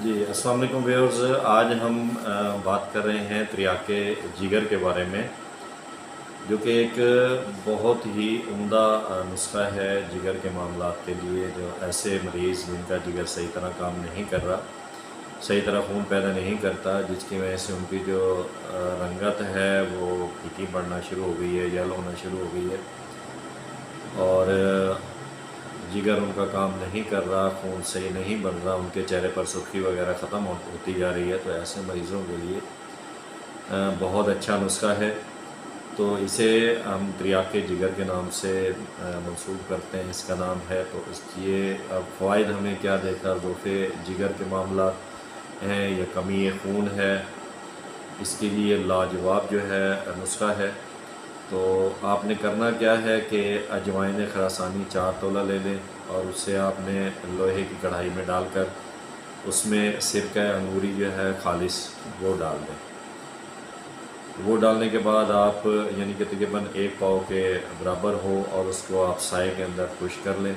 جی अस्सलाम वालेकुम व्यूअर्स। आज हम बात कर रहे हैं त्रियाके जिगर के बारे में, जो कि एक बहुत ही उम्दा नुस्खा है जिगर के मामलात के लिए। जो ऐसे मरीज़ जिनका जिगर सही तरह काम नहीं कर रहा, सही तरह खून पैदा नहीं करता, जिसकी वजह से उनकी जो रंगत है वो फीकी पड़ना शुरू हो गई है, यल होना शुरू हो गई है और जिगर उनका काम नहीं कर रहा, खून सही नहीं बन रहा, उनके चेहरे पर सुर्खी वगैरह ख़त्म होती जा रही है, तो ऐसे मरीज़ों के लिए बहुत अच्छा नुस्खा है। तो इसे हम त्रियाके जिगर के नाम से मंसूब करते हैं, इसका नाम है। तो ये अब फ़वाइद हमें क्या देता, ज़ोफ़े जिगर के मामला हैं या कमी खून है, इसके लिए लाजवाब जो है नुस्खा है। तो आपने करना क्या है कि अजवाइन खरासानी 4 तोला ले लें और उसे आपने लोहे की कढ़ाई में डालकर उसमें सिरका अंगूरी जो है खालिस वो डाल दें। वो डालने के बाद आप यानी कि तकरीबन 1 पाव के बराबर हो और उसको आप साए के अंदर खुश्क कर लें।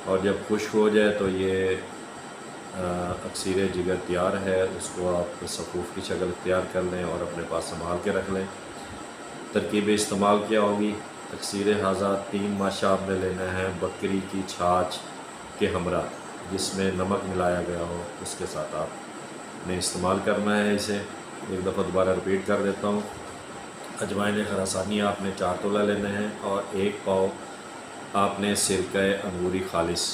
और जब खुश्क हो जाए तो ये अक्सीर जिगर तैयार है, उसको आप सफ़ूफ़ की शक्ल तैयार कर लें और अपने पास संभाल के रख लें। तरकीब इस्तेमाल क्या होगी, अक्सीर हाज़ा 3 माशा आपने लेना है बकरी की छाछ के हमरा, जिसमें नमक मिलाया गया हो, उसके साथ आपने इस्तेमाल करना है। इसे एक दफ़ा दोबारा रिपीट कर देता हूँ। अजवाइन खरासानी आपने 4 तोला लेना है और 1 पाव आपने सिरका अंगूरी खालिस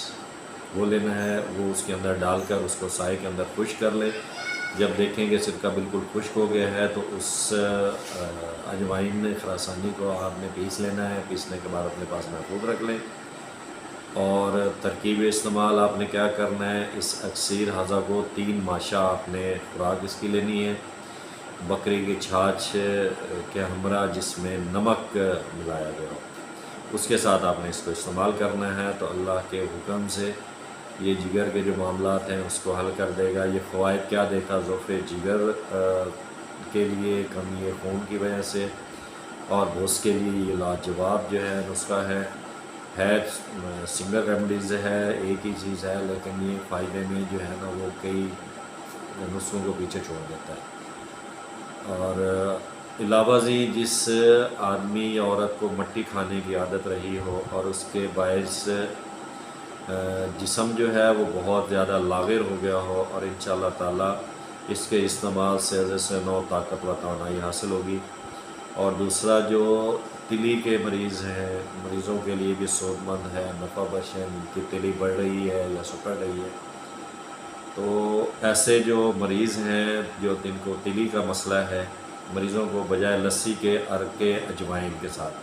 वो लेना है। वो उसके अंदर डालकर उसको साए के अंदर खुश्क कर ले। जब देखेंगे सिरका बिल्कुल खुश्क हो गया है तो उस अजवाइन खरासानी को आपने पीस लेना है। पीसने के बाद अपने पास महफूज रख लें। और तरकीब इस्तेमाल आपने क्या करना है, इस अक्सीर हाज़ा को 3 माशा आपने खुराक इसकी लेनी है बकरी की छाछ के हमरा, जिसमें नमक मिलाया गया हो, उसके साथ आपने इसको इस्तेमाल करना है। तो अल्लाह के हुक्म से ये जिगर के जो मामलात हैं उसको हल कर देगा। ये फ़वाइद क्या देखा, ज़ोफ़े जिगर के लिए, कमी खून की वजह से और भूस के लिए ये लाजवाब जो है नुस्खा है सिंगल रेमडीज़ है, एक ही चीज़ है, लेकिन ये फ़ायदे में जो है ना वो कई नुस्खों को पीछे छोड़ देता है। और इलावाजी जिस आदमी या औरत को मट्टी खाने की आदत रही हो और उसके बायस जिस्म जो है वो बहुत ज़्यादा लागिर हो गया हो, और इंशाअल्लाह ताला इसके इस्तेमाल से नौ ताकत व तवानाई हासिल होगी। और दूसरा जो तिली के मरीज़ हैं, मरीज़ों के लिए भी सेहतमंद है, नफ़ा बख्श है, उनकी तिली बढ़ रही है या सुकड़ रही है। तो ऐसे जो मरीज़ हैं जो जिनको तिली का मसला है, मरीज़ों को बजाय लस्सी के अरके अजवाइन के साथ,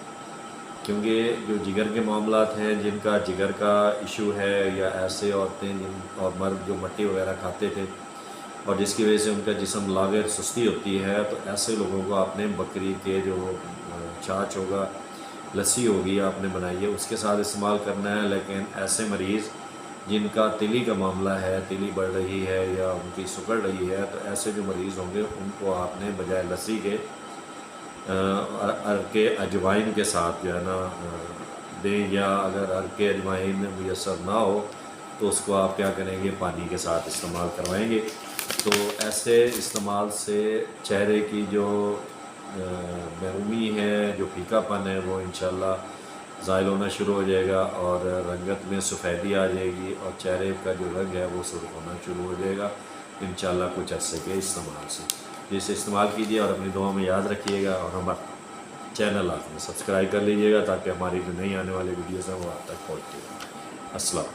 क्योंकि जो जिगर के मामलात हैं, जिनका जिगर का इशू है, या ऐसे औरतें और मर्द जो मट्टी वगैरह खाते थे और जिसकी वजह से उनका जिस्म लागिर सुस्ती होती है, तो ऐसे लोगों को आपने बकरी के जो छाछ होगा, लस्सी होगी आपने बनाई है, उसके साथ इस्तेमाल करना है। लेकिन ऐसे मरीज़ जिनका तिली का मामला है, तिली बढ़ रही है या उनकी सुकड़ रही है, तो ऐसे जो मरीज़ होंगे उनको आपने बजाय लस्सी के अरके अजवाइन के साथ जो है ना दें, या अगर अरके अजवाइन मुयस्सर ना हो तो उसको आप क्या करेंगे, पानी के साथ इस्तेमाल करवाएंगे। तो ऐसे इस्तेमाल से चेहरे की जो महरूमी है, जो फीकापन है, वो इंशाअल्लाह ज़ाइल होना शुरू हो जाएगा और रंगत में सफ़ेदी आ जाएगी और चेहरे का जो रंग है वो सुर्ख होना शुरू हो जाएगा इंशाअल्लाह कुछ अर्से के इस्तेमाल से। जिसे इस्तेमाल कीजिए और अपनी दुआ में याद रखिएगा, और हमारा चैनल आपने सब्सक्राइब कर लीजिएगा ताकि हमारी जो नई आने वाली वीडियोज़ हैं वो आप तक पहुँचेगा। अस्सलाम।